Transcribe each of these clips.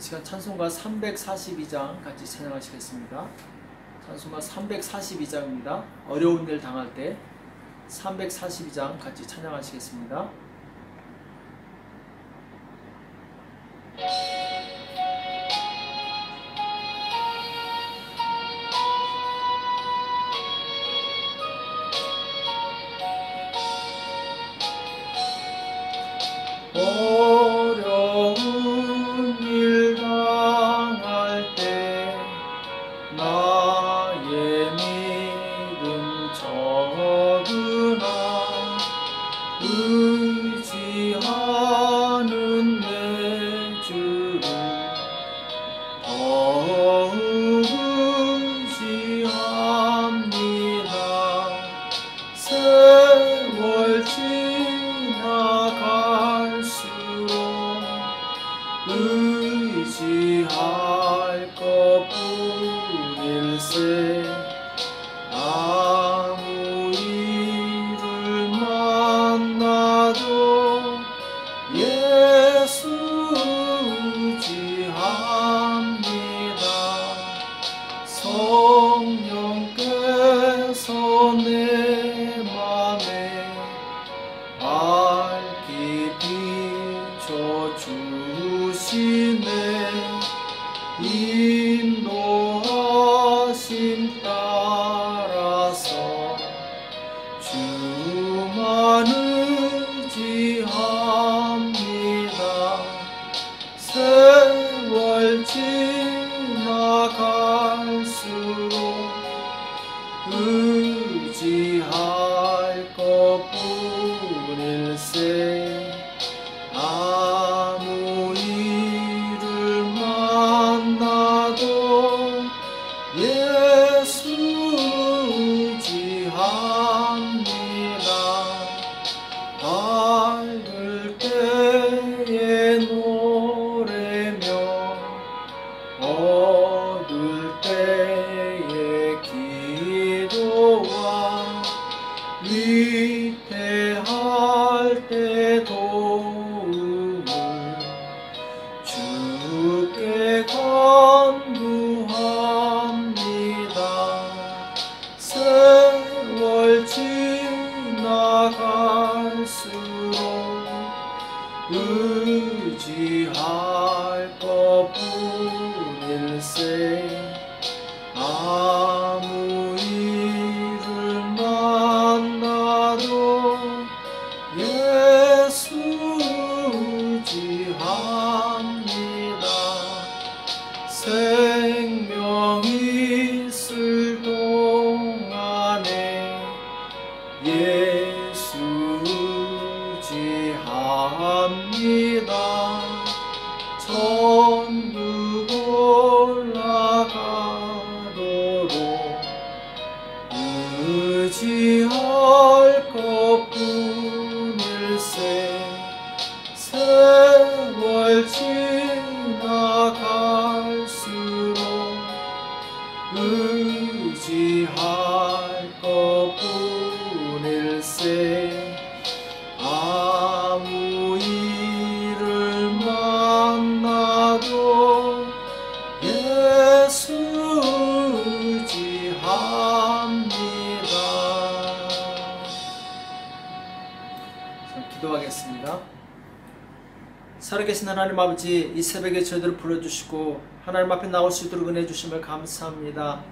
시간 찬송가 342장 같이 찬양하시겠습니다. 찬송가 342장입니다. 어려운 일 당할 때 342장 같이 찬양하시겠습니다. 어려운 일 당할 때 나의 믿음 적으나 의지하는 내 주를 더욱 의지합니다. 세월 지나갈수록 의지할 것뿐일세. 아무 일을 만나도 예수 의지합니다. 성령께서 내 맘에 밝히 비춰주시네. 인도하심 따라서 주만 의지합니다. 세월 지나갈수록 의지할 것뿐일세. 아무 일을 만나도 예수 의지합니다. 밝을 때에 노래며 어두울 때에 기도와 위태할 때 도움을 주께 간구합니다. 세월 지나갈수록 의지할 것뿐일세. 아무 일을 만나도 예수 의지합니다. 생명 있을 동안에 예수 의지합니다. 천국 올라가도록 의지할 것뿐일세. 세월 지나갈수록 의지할 것뿐일세. 아무 일을 만나도 예수 의지합니다. 기도하겠습니다. 살아계신 하나님 아버지, 이 새벽에 저희들을 불러주시고 하나님 앞에 나올 수 있도록 은혜 주심을 감사합니다.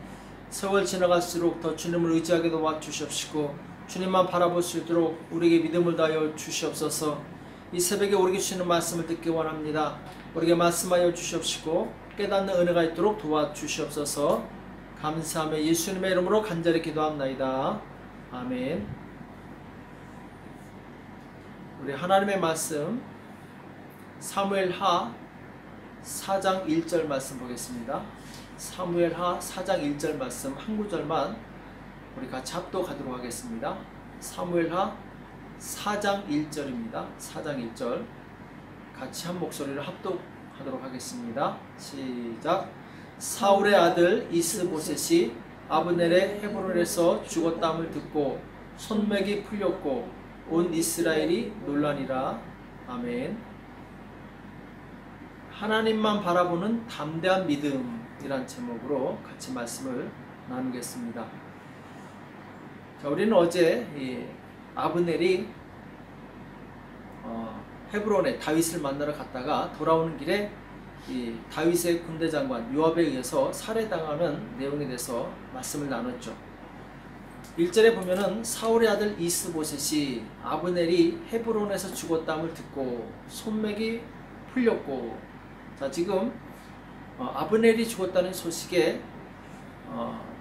세월 지나갈수록 더 주님을 의지하게 도와주시옵시고 주님만 바라볼 수 있도록 우리에게 믿음을 다하여 주시옵소서. 이 새벽에 우리에게 주시는 말씀을 듣기 원합니다. 우리에게 말씀하여 주시옵시고 깨닫는 은혜가 있도록 도와주시옵소서. 감사하며 예수님의 이름으로 간절히 기도합나이다. 아멘. 우리 하나님의 말씀 사무엘하 4장 1절 말씀 보겠습니다. 사무엘하 4장 1절 말씀 한 구절만 우리 같이 합독하도록 하겠습니다. 사무엘하 4장 1절입니다. 4장 1절 같이 한 목소리를 합독하도록 하겠습니다. 시작. 사울의 아들 이스보셋이 아브넬의 헤브론에서 죽었다함을 듣고 손맥이 풀렸고 온 이스라엘이 놀라니라. 아멘. 하나님만 바라보는 담대한 믿음이란 제목으로 같이 말씀을 나누겠습니다. 자, 우리는 어제 아브넬이 헤브론에 다윗을 만나러 갔다가 돌아오는 길에 다윗의 군대 장관 요압에 의해서 살해당하는 내용에 대해서 말씀을 나눴죠. 1절에 보면은 사울의 아들 이스보셋이 아브넬이 헤브론에서 죽었다함을 듣고 손맥이 풀렸고, 자, 지금 아브넬이 죽었다는 소식에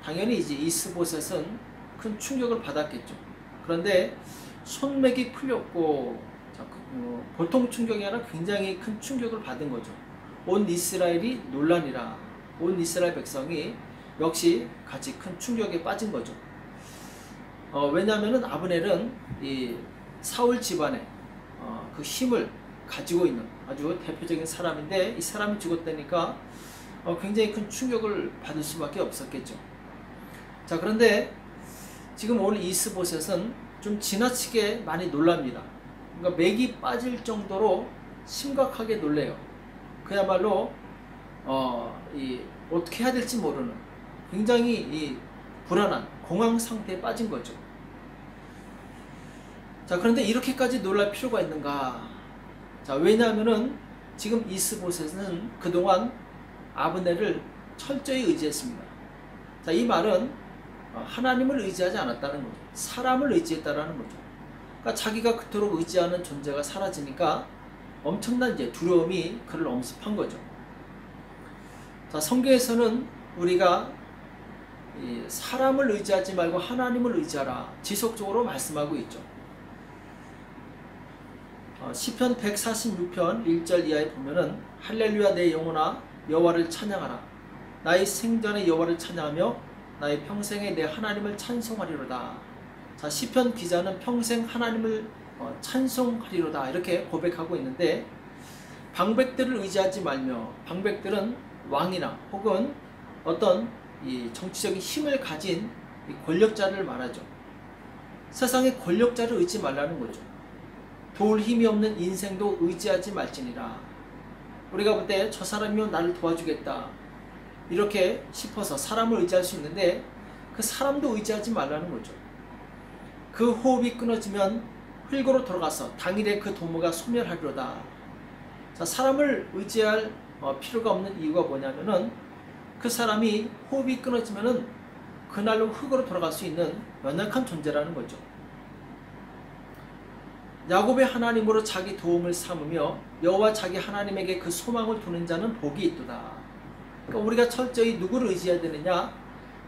당연히 이제 이스보셋은 큰 충격을 받았겠죠. 그런데 손맥이 풀렸고, 자, 보통 충격이 아니라 굉장히 큰 충격을 받은 거죠. 온 이스라엘이 논란이라, 온 이스라엘 백성이 역시 같이 큰 충격에 빠진 거죠. 왜냐하면 아브넬은 이 사울 집안의 그 힘을 가지고 있는 아주 대표적인 사람인데, 이 사람이 죽었다니까 굉장히 큰 충격을 받을 수밖에 없었겠죠. 자, 그런데 지금 오늘 이스보셋은 좀 지나치게 많이 놀랍니다. 그러니까 맥이 빠질 정도로 심각하게 놀래요. 그야말로 어떻게 해야 될지 모르는 굉장히 불안한 공황 상태에 빠진 거죠. 자, 그런데 이렇게까지 놀랄 필요가 있는가? 자, 왜냐하면은 지금 이스보셋은 그동안 아브넬을 철저히 의지했습니다. 자, 이 말은 하나님을 의지하지 않았다는 거죠. 사람을 의지했다라는 거죠. 그러니까 자기가 그토록 의지하는 존재가 사라지니까 엄청난 이제 두려움이 그를 엄습한 거죠. 자, 성경에서는 우리가 사람을 의지하지 말고 하나님을 의지하라 지속적으로 말씀하고 있죠. 시편 146편 1절 이하에 보면은 할렐루야 내 영혼아 여호와를 찬양하라. 나의 생전에 여호와를 찬양하며 나의 평생에 내 하나님을 찬송하리로다. 자, 시편 기자는 평생 하나님을 찬송하리로다 이렇게 고백하고 있는데, 방백들을 의지하지 말며, 방백들은 왕이나 혹은 어떤 이 정치적인 힘을 가진 이 권력자를 말하죠. 세상의 권력자를 의지 말라는 거죠. 도울 힘이 없는 인생도 의지하지 말지니라. 우리가 볼 때 저 사람이면 나를 도와주겠다 이렇게 싶어서 사람을 의지할 수 있는데, 그 사람도 의지하지 말라는 거죠. 그 호흡이 끊어지면 흙으로 돌아가서 당일에 그 도모가 소멸하리로다. 자, 사람을 의지할 필요가 없는 이유가 뭐냐면은 그 사람이 호흡이 끊어지면은 그날로 흙으로 돌아갈 수 있는 연약한 존재라는 거죠. 야곱의 하나님으로 자기 도움을 삼으며 여호와 자기 하나님에게 그 소망을 두는 자는 복이 있도다. 그러니까 우리가 철저히 누구를 의지해야 되느냐?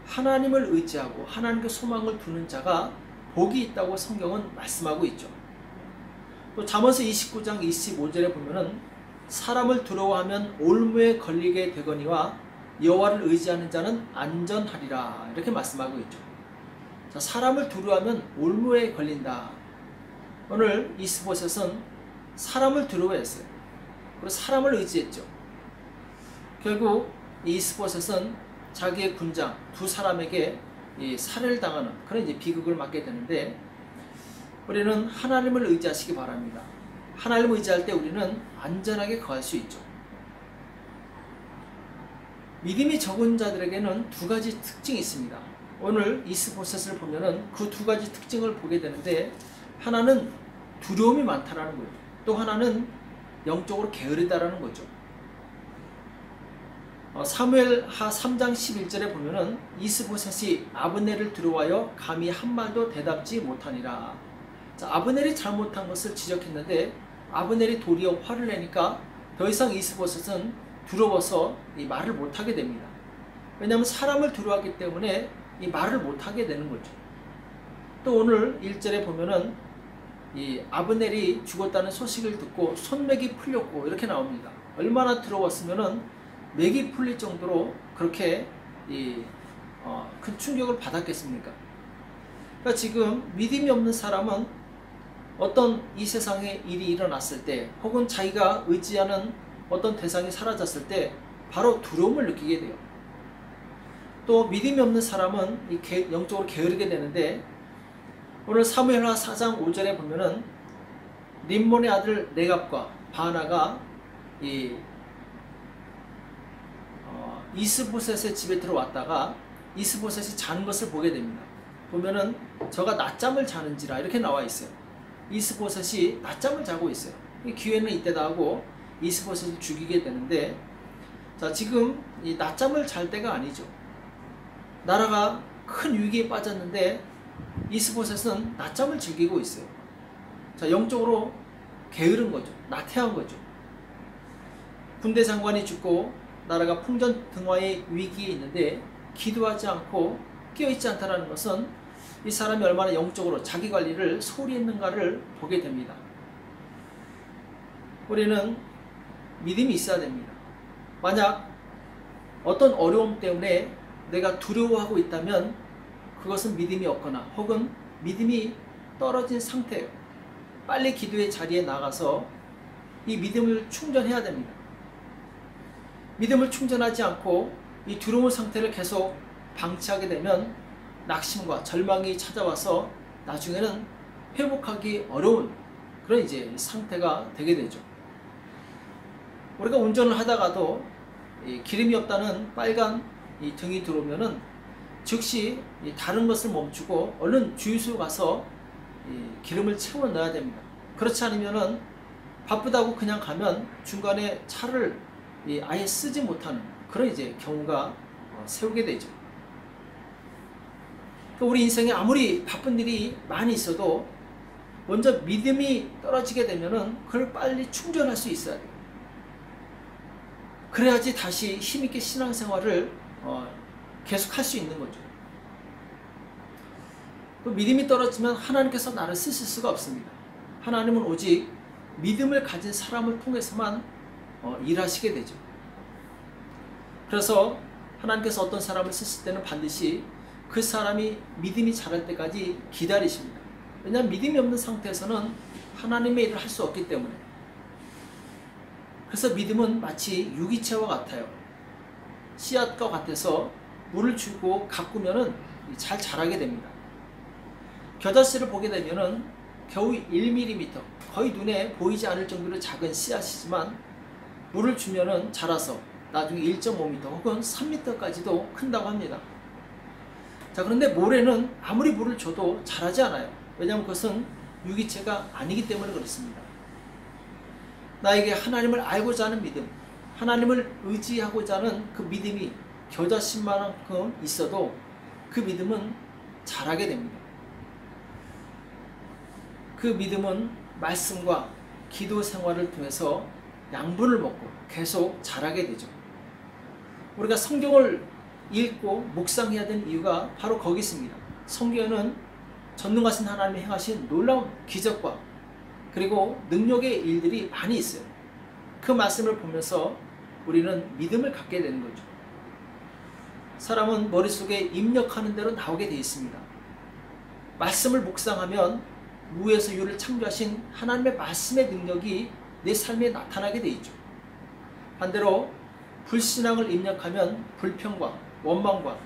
하나님을 의지하고 하나님께 소망을 두는 자가 복이 있다고 성경은 말씀하고 있죠. 또 잠언서 29장 25절에 보면은 사람을 두려워하면 올무에 걸리게 되거니와 여호와를 의지하는 자는 안전하리라 이렇게 말씀하고 있죠. 자, 사람을 두려워하면 올무에 걸린다. 오늘 이스보셋은 사람을 두려워했어요. 그리고 사람을 의지했죠. 결국 이스보셋은 자기의 군장 두 사람에게 살해를 당하는 그런 이제 비극을 맞게 되는데, 우리는 하나님을 의지하시기 바랍니다. 하나님을 의지할 때 우리는 안전하게 거할 수 있죠. 믿음이 적은 자들에게는 두 가지 특징이 있습니다. 오늘 이스보셋을 보면은 그 두 가지 특징을 보게 되는데, 하나는 두려움이 많다라는 거예요. 또 하나는 영적으로 게으르다라는 거죠. 사무엘하 3장 11절에 보면은 이스보셋이 아브넬을 두려워하여 감히 한 말도 대답지 못하니라. 자, 아브넬이 잘못한 것을 지적했는데 아브넬이 도리어 화를 내니까 더 이상 이스보셋은 두려워서 이 말을 못하게 됩니다. 왜냐하면 사람을 두려워하기 때문에 이 말을 못하게 되는 거죠. 또 오늘 1절에 보면은 이 아브넬이 죽었다는 소식을 듣고 손맥이 풀렸고 이렇게 나옵니다. 얼마나 두려웠으면은 맥이 풀릴 정도로 그렇게 큰 충격을 받았겠습니까? 그러니까 지금 믿음이 없는 사람은 어떤 이 세상에 일이 일어났을 때 혹은 자기가 의지하는 어떤 대상이 사라졌을 때 바로 두려움을 느끼게 돼요. 또 믿음이 없는 사람은 영적으로 게으르게 되는데, 오늘 사무엘하 4장 5절에 보면은 림몬의 아들 네갑과 바나가 이스보셋의 집에 들어왔다가 이스보셋이 자는 것을 보게 됩니다. 보면은 저가 낮잠을 자는지라 이렇게 나와 있어요. 이스보셋이 낮잠을 자고 있어요. 기회는 이때다 하고 이스보셋을 죽이게 되는데, 자, 지금 이 낮잠을 잘 때가 아니죠. 나라가 큰 위기에 빠졌는데 이스보셋은 낮잠을 즐기고 있어요. 자, 영적으로 게으른 거죠. 나태한 거죠. 군대 장관이 죽고 나라가 풍전등화의 위기에 있는데 기도하지 않고 깨어있지 않다는 것은 이 사람이 얼마나 영적으로 자기 관리를 소홀히 했는가를 보게 됩니다. 우리는 믿음이 있어야 됩니다. 만약 어떤 어려움 때문에 내가 두려워하고 있다면 그것은 믿음이 없거나 혹은 믿음이 떨어진 상태예요. 빨리 기도의 자리에 나가서 이 믿음을 충전해야 됩니다. 믿음을 충전하지 않고 이 두려운 상태를 계속 방치하게 되면 낙심과 절망이 찾아와서 나중에는 회복하기 어려운 그런 이제 상태가 되게 되죠. 우리가 운전을 하다가도 기름이 없다는 빨간 이 등이 들어오면은 즉시 다른 것을 멈추고 얼른 주유소 가서 기름을 채워 넣어야 됩니다. 그렇지 않으면은 바쁘다고 그냥 가면 중간에 차를 아예 쓰지 못하는 그런 이제 경우가 세우게 되죠. 우리 인생에 아무리 바쁜 일이 많이 있어도 먼저 믿음이 떨어지게 되면은 그걸 빨리 충전할 수 있어야 돼요. 그래야지 다시 힘있게 신앙생활을 계속 할 수 있는 거죠. 믿음이 떨어지면 하나님께서 나를 쓰실 수가 없습니다. 하나님은 오직 믿음을 가진 사람을 통해서만 일하시게 되죠. 그래서 하나님께서 어떤 사람을 쓰실 때는 반드시 그 사람이 믿음이 자랄 때까지 기다리십니다. 왜냐하면 믿음이 없는 상태에서는 하나님의 일을 할 수 없기 때문에. 그래서 믿음은 마치 유기체와 같아요. 씨앗과 같아서 물을 주고 가꾸면은 잘 자라게 됩니다. 겨자씨를 보게 되면은 겨우 1mm, 거의 눈에 보이지 않을 정도로 작은 씨앗이지만 물을 주면은 자라서 나중에 1.5m 혹은 3m까지도 큰다고 합니다. 자, 그런데 모래는 아무리 물을 줘도 자라지 않아요. 왜냐하면 그것은 유기체가 아니기 때문에 그렇습니다. 나에게 하나님을 알고자 하는 믿음, 하나님을 의지하고자 하는 그 믿음이 겨자씨만큼 있어도 그 믿음은 자라게 됩니다. 그 믿음은 말씀과 기도 생활을 통해서 양분을 먹고 계속 자라게 되죠. 우리가 성경을 읽고 묵상해야 되는 이유가 바로 거기 있습니다. 성경에는 전능하신 하나님이 행하신 놀라운 기적과 그리고 능력의 일들이 많이 있어요. 그 말씀을 보면서 우리는 믿음을 갖게 되는 거죠. 사람은 머릿속에 입력하는 대로 나오게 되어 있습니다. 말씀을 묵상하면 무에서 유를 창조하신 하나님의 말씀의 능력이 내 삶에 나타나게 되어 있죠. 반대로 불신앙을 입력하면 불평과 원망과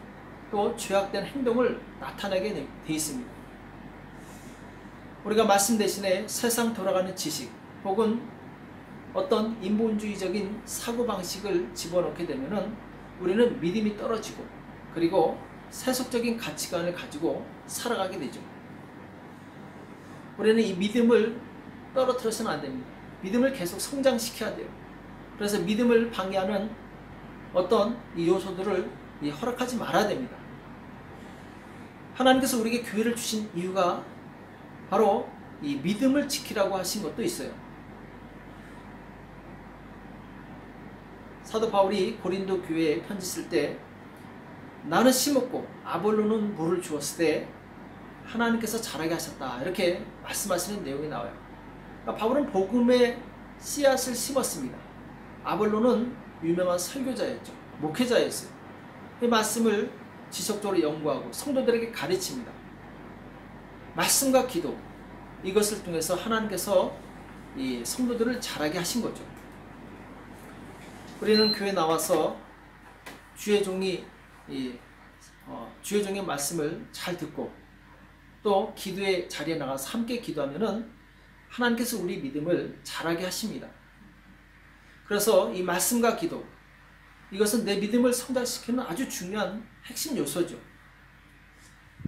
또 죄악된 행동을 나타내게 되어 있습니다. 우리가 말씀 대신에 세상 돌아가는 지식 혹은 어떤 인본주의적인 사고방식을 집어넣게 되면은 우리는 믿음이 떨어지고 그리고 세속적인 가치관을 가지고 살아가게 되죠. 우리는 이 믿음을 떨어뜨려서는 안 됩니다. 믿음을 계속 성장시켜야 돼요. 그래서 믿음을 방해하는 어떤 이 요소들을 허락하지 말아야 됩니다. 하나님께서 우리에게 교회를 주신 이유가 바로 이 믿음을 지키라고 하신 것도 있어요. 사도 바울이 고린도 교회에 편지 쓸 때 나는 심었고 아볼로는 물을 주었을 때 하나님께서 자라게 하셨다 이렇게 말씀하시는 내용이 나와요. 그러니까 바울은 복음의 씨앗을 심었습니다. 아볼로는 유명한 설교자였죠. 목회자였어요. 이 말씀을 지속적으로 연구하고 성도들에게 가르칩니다. 말씀과 기도 이것을 통해서 하나님께서 이 성도들을 자라게 하신 거죠. 우리는 교회 나와서 주의 종이 주의 종의 말씀을 잘 듣고 또 기도의 자리에 나가서 함께 기도하면은 하나님께서 우리 믿음을 자라게 하십니다. 그래서 이 말씀과 기도 이것은 내 믿음을 성장시키는 아주 중요한 핵심 요소죠.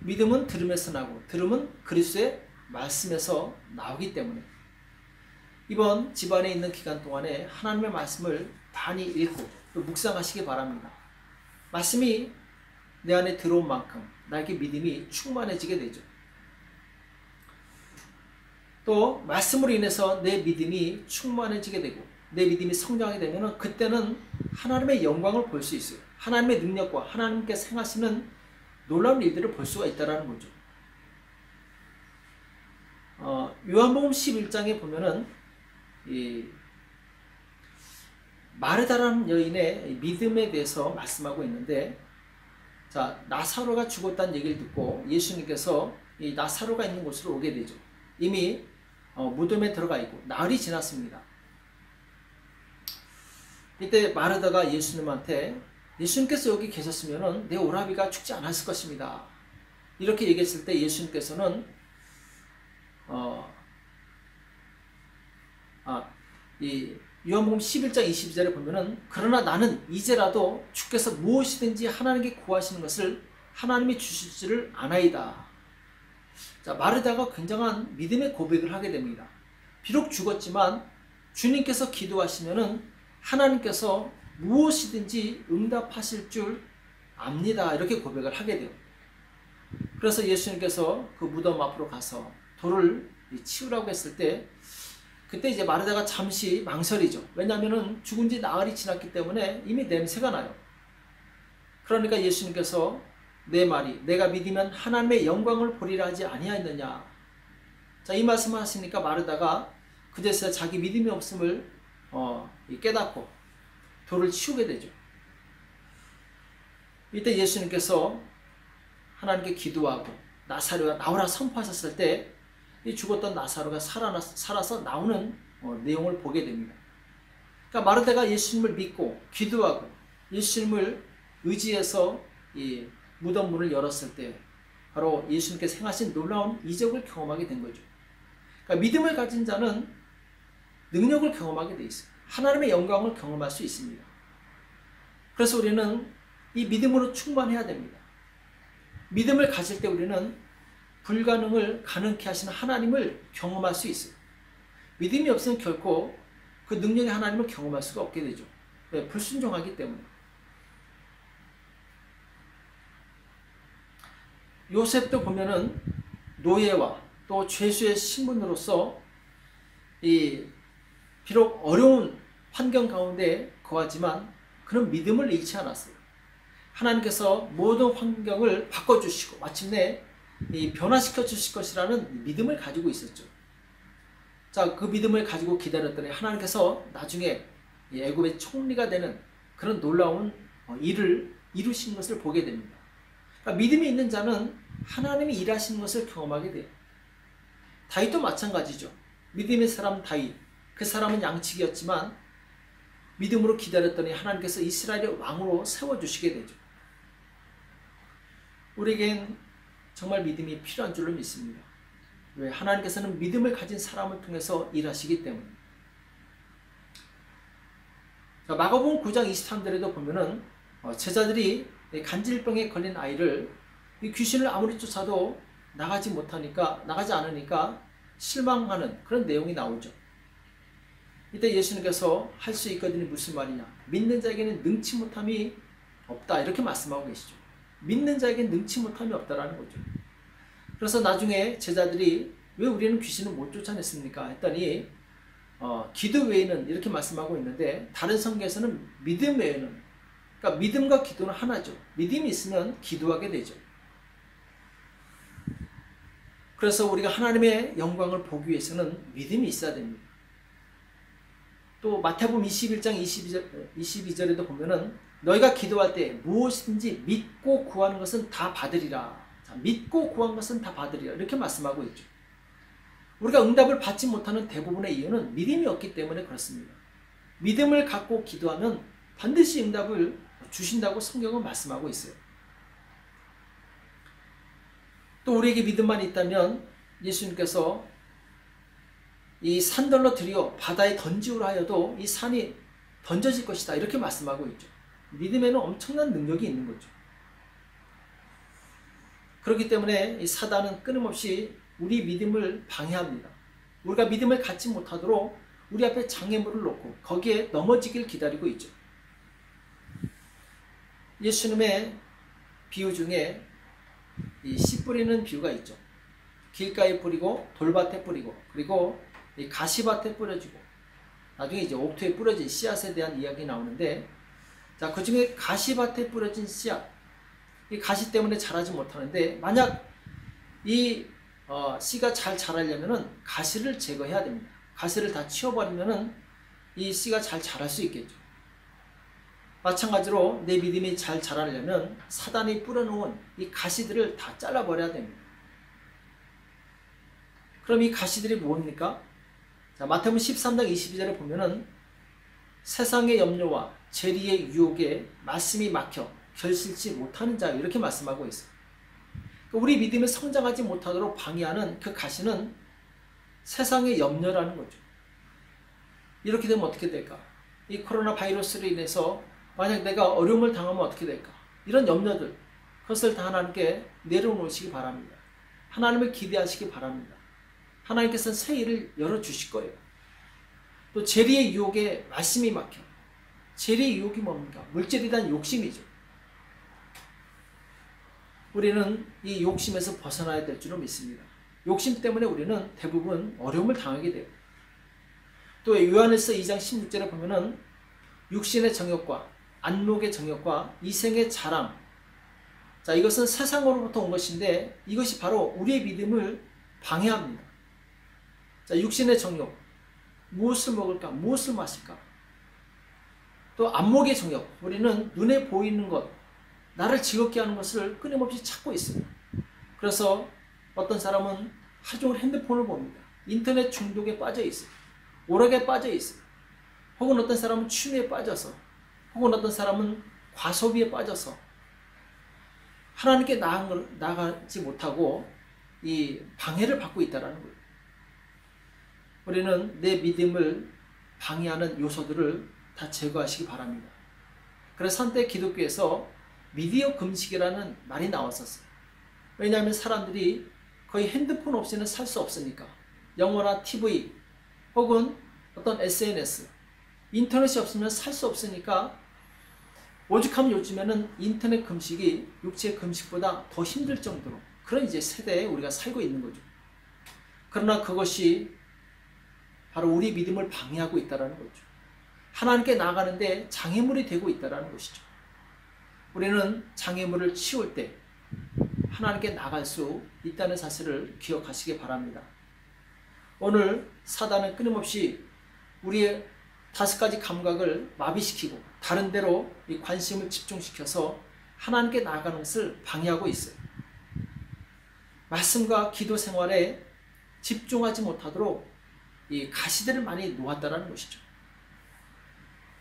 믿음은 들음에서 나고 들음은 그리스도의 말씀에서 나오기 때문에 이번 집안에 있는 기간 동안에 하나님의 말씀을 많이 읽고 또 묵상하시기 바랍니다. 말씀이 내 안에 들어온 만큼 나에게 믿음이 충만해지게 되죠. 또 말씀으로 인해서 내 믿음이 충만해지게 되고 내 믿음이 성장하게 되면 그때는 하나님의 영광을 볼 수 있어요. 하나님의 능력과 하나님께서 행하시는 놀라운 일들을 볼 수가 있다는 거죠. 요한복음 11장에 보면은 이 마르다라는 여인의 믿음에 대해서 말씀하고 있는데, 자, 나사로가 죽었다는 얘기를 듣고 예수님께서 이 나사로가 있는 곳으로 오게 되죠. 이미 무덤에 들어가 있고 나흘이 지났습니다. 이때 마르다가 예수님한테 예수님께서 여기 계셨으면 내 오라비가 죽지 않았을 것입니다. 이렇게 얘기했을 때 예수님께서는 이 요한복음 11장 22절에 보면은 그러나 나는 이제라도 주께서 무엇이든지 하나님께 구하시는 것을 하나님이 주실 줄을 아나이다. 자, 마르다가 굉장한 믿음의 고백을 하게 됩니다. 비록 죽었지만 주님께서 기도하시면은 하나님께서 무엇이든지 응답하실 줄 압니다. 이렇게 고백을 하게 돼요. 그래서 예수님께서 그 무덤 앞으로 가서 돌을 치우라고 했을 때 그때 이제 마르다가 잠시 망설이죠. 왜냐하면 죽은 지 나흘이 지났기 때문에 이미 냄새가 나요. 그러니까 예수님께서 내 말이 내가 믿으면 하나님의 영광을 보리라 하지 아니하였느냐. 자, 이 말씀을 하시니까 마르다가 그제서야 자기 믿음이 없음을 깨닫고 돌을 치우게 되죠. 이때 예수님께서 하나님께 기도하고 나사로가 나오라 선포하셨을 때 이 죽었던 나사로가 살아서 나오는 내용을 보게 됩니다. 그러니까 마르다가 예수님을 믿고 기도하고 예수님을 의지해서 이 무덤 문을 열었을 때 바로 예수님께서 행하신 놀라운 이적을 경험하게 된 거죠. 그러니까 믿음을 가진 자는 능력을 경험하게 돼 있어요. 하나님의 영광을 경험할 수 있습니다. 그래서 우리는 이 믿음으로 충만해야 됩니다. 믿음을 가질 때 우리는 불가능을 가능케 하시는 하나님을 경험할 수 있어요. 믿음이 없으면 결코 그 능력의 하나님을 경험할 수가 없게 되죠. 왜? 불순종하기 때문에. 요셉도 보면은 노예와 또 죄수의 신분으로서 비록 어려운 환경 가운데 거하지만 그는 믿음을 잃지 않았어요. 하나님께서 모든 환경을 바꿔주시고 마침내 변화시켜 주실 것이라는 믿음을 가지고 있었죠. 자, 그 믿음을 가지고 기다렸더니 하나님께서 나중에 애굽의 총리가 되는 그런 놀라운 일을 이루신 것을 보게 됩니다. 그러니까 믿음이 있는 자는 하나님이 일하시는 것을 경험하게 돼요. 다윗도 마찬가지죠. 믿음의 사람 다윗, 그 사람은 양치기였지만 믿음으로 기다렸더니 하나님께서 이스라엘의 왕으로 세워주시게 되죠. 우리에겐 정말 믿음이 필요한 줄로 믿습니다. 왜? 하나님께서는 믿음을 가진 사람을 통해서 일하시기 때문에. 마가복음 9장 23절에도 보면은 제자들이 간질병에 걸린 아이를 귀신을 아무리 쫓아도 나가지 않으니까 실망하는 그런 내용이 나오죠. 이때 예수님께서 할 수 있거든요. 무슨 말이냐? 믿는 자에게는 능치 못함이 없다. 이렇게 말씀하고 계시죠. 믿는 자에게는 능치 못함이 없다라는 거죠. 그래서 나중에 제자들이 왜 우리는 귀신을 못 쫓아냈습니까? 했더니 기도 외에는 이렇게 말씀하고 있는데 다른 성경에서는 믿음 외에는, 그러니까 믿음과 기도는 하나죠. 믿음이 있으면 기도하게 되죠. 그래서 우리가 하나님의 영광을 보기 위해서는 믿음이 있어야 됩니다. 또 마태복음 21장 22절에도 보면은 너희가 기도할 때 무엇이든지 믿고 구하는 것은 다 받으리라. 자, 믿고 구한 것은 다 받으리라. 이렇게 말씀하고 있죠. 우리가 응답을 받지 못하는 대부분의 이유는 믿음이 없기 때문에 그렇습니다. 믿음을 갖고 기도하면 반드시 응답을 주신다고 성경은 말씀하고 있어요. 또 우리에게 믿음만 있다면 예수님께서 이 산들로 들여 바다에 던지우라 하여도 이 산이 던져질 것이다. 이렇게 말씀하고 있죠. 믿음에는 엄청난 능력이 있는 거죠. 그렇기 때문에 이 사단은 끊임없이 우리 믿음을 방해합니다. 우리가 믿음을 갖지 못하도록 우리 앞에 장애물을 놓고 거기에 넘어지길 기다리고 있죠. 예수님의 비유 중에 이 씨 뿌리는 비유가 있죠. 길가에 뿌리고 돌밭에 뿌리고 그리고 이 가시밭에 뿌려지고 나중에 이제 옥토에 뿌려진 씨앗에 대한 이야기 나오는데, 자, 그 중에 가시밭에 뿌려진 씨앗, 이 가시 때문에 자라지 못하는데, 만약 이 씨가 잘 자라려면은 가시를 제거해야 됩니다. 가시를 다 치워버리면은 이 씨가 잘 자랄 수 있겠죠. 마찬가지로 내 믿음이 잘 자라려면 사단이 뿌려놓은 이 가시들을 다 잘라버려야 됩니다. 그럼 이 가시들이 뭡니까? 자, 마태복음 13장 22절에 보면은 세상의 염려와 재리의 유혹에 말씀이 막혀 결실치 못하는 자, 이렇게 말씀하고 있어요. 우리 믿음이 성장하지 못하도록 방해하는 그 가시는 세상의 염려라는 거죠. 이렇게 되면 어떻게 될까? 이 코로나 바이러스로 인해서 만약 내가 어려움을 당하면 어떻게 될까? 이런 염려들, 그것을 다 하나님께 내려놓으시기 바랍니다. 하나님을 기대하시기 바랍니다. 하나님께서는 새 일을 열어주실 거예요. 또 재리의 유혹에 말씀이 막혀. 재리의 유혹이 뭡니까? 물질에 대한 욕심이죠. 우리는 이 욕심에서 벗어나야 될 줄로 믿습니다. 욕심 때문에 우리는 대부분 어려움을 당하게 돼요. 또 요한일서 2장 16절에 보면은 육신의 정욕과 안목의 정욕과 이생의 자랑, 자, 이것은 세상으로부터 온 것인데 이것이 바로 우리의 믿음을 방해합니다. 자, 육신의 정욕, 무엇을 먹을까? 무엇을 마실까? 또 안목의 정욕, 우리는 눈에 보이는 것, 나를 즐겁게 하는 것을 끊임없이 찾고 있습니다. 그래서 어떤 사람은 하루 종일 핸드폰을 봅니다. 인터넷 중독에 빠져 있어요. 오락에 빠져 있어요. 혹은 어떤 사람은 취미에 빠져서, 혹은 어떤 사람은 과소비에 빠져서 하나님께 나아가지 못하고 이 방해를 받고 있다는 거예요. 우리는 내 믿음을 방해하는 요소들을 다 제거하시기 바랍니다. 그래서 한때 기독교에서 미디어 금식이라는 말이 나왔었어요. 왜냐하면 사람들이 거의 핸드폰 없이는 살 수 없으니까. 영화나 TV 혹은 어떤 SNS, 인터넷이 없으면 살 수 없으니까 오죽하면 요즘에는 인터넷 금식이 육체 금식보다 더 힘들 정도로 그런 이제 세대에 우리가 살고 있는 거죠. 그러나 그것이 바로 우리 믿음을 방해하고 있다는 거죠. 하나님께 나아가는데 장애물이 되고 있다는 것이죠. 우리는 장애물을 치울 때 하나님께 나갈 수 있다는 사실을 기억하시기 바랍니다. 오늘 사단은 끊임없이 우리의 5가지 감각을 마비시키고 다른 데로 이 관심을 집중시켜서 하나님께 나아가는 것을 방해하고 있어요. 말씀과 기도 생활에 집중하지 못하도록 이 가시들을 많이 놓았다는 것이죠.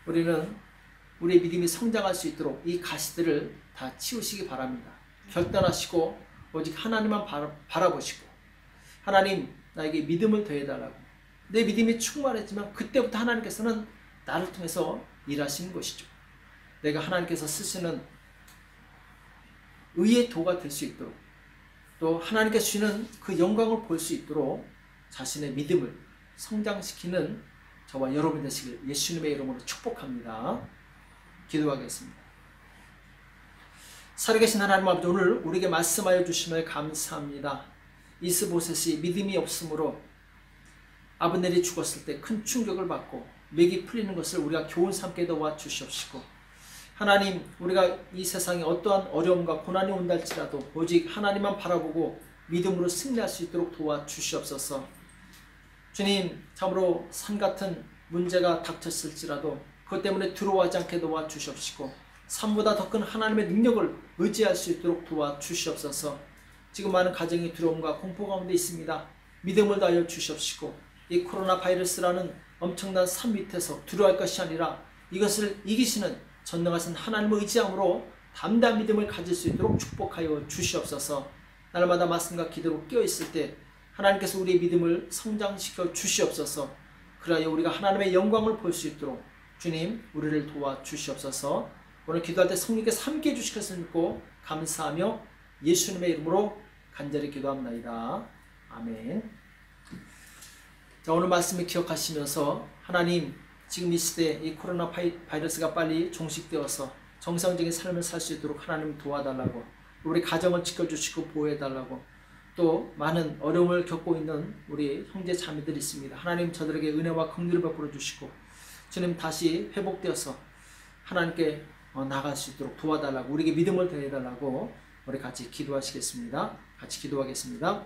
우리는 우리의 믿음이 성장할 수 있도록 이 가시들을 다 치우시기 바랍니다. 결단하시고 오직 하나님만 바라보시고, 하나님 나에게 믿음을 더해달라고. 내 믿음이 충만했지만 그때부터 하나님께서는 나를 통해서 일하시는 것이죠. 내가 하나님께서 쓰시는 의의 도가 될 수 있도록, 또 하나님께 주시는 그 영광을 볼 수 있도록 자신의 믿음을 성장시키는 저와 여러분 되시길 예수님의 이름으로 축복합니다. 기도하겠습니다. 살아계신 하나님 아버지, 오늘 우리에게 말씀하여 주심을 감사합니다. 이스보셋이 믿음이 없으므로 아브넬이 죽었을 때 큰 충격을 받고 맥이 풀리는 것을 우리가 교훈 삼게 도와주시옵시고, 하나님, 우리가 이 세상에 어떠한 어려움과 고난이 온다 할지라도 오직 하나님만 바라보고 믿음으로 승리할 수 있도록 도와주시옵소서. 주님, 참으로 산같은 문제가 닥쳤을지라도 그것 때문에 두려워하지 않게 도와주시옵시고, 산보다 더 큰 하나님의 능력을 의지할 수 있도록 도와주시옵소서. 지금 많은 가정이 두려움과 공포 가운데 있습니다. 믿음을 다하여 주시옵시고, 이 코로나 바이러스라는 엄청난 산 밑에서 두려워할 것이 아니라 이것을 이기시는 전능하신 하나님을 의지함으로 담대한 믿음을 가질 수 있도록 축복하여 주시옵소서. 날마다 말씀과 기도로 깨어있을 때 하나님께서 우리의 믿음을 성장시켜 주시옵소서. 그래야 우리가 하나님의 영광을 볼 수 있도록 주님, 우리를 도와주시옵소서. 오늘 기도할 때 성령께서 함께해 주실 것을 믿고 감사하며 예수님의 이름으로 간절히 기도합니다. 아멘. 자, 오늘 말씀을 기억하시면서 하나님, 지금 이 시대에 이 코로나 바이러스가 빨리 종식되어서 정상적인 삶을 살 수 있도록 하나님 도와달라고, 우리 가정을 지켜주시고 보호해달라고, 또 많은 어려움을 겪고 있는 우리 형제 자매들이 있습니다. 하나님 저들에게 은혜와 긍휼을 베풀어 주시고 주님 다시 회복되어서 하나님께 나아갈 수 있도록 도와달라고, 우리에게 믿음을 더해달라고 우리 같이 기도하시겠습니다. 같이 기도하겠습니다.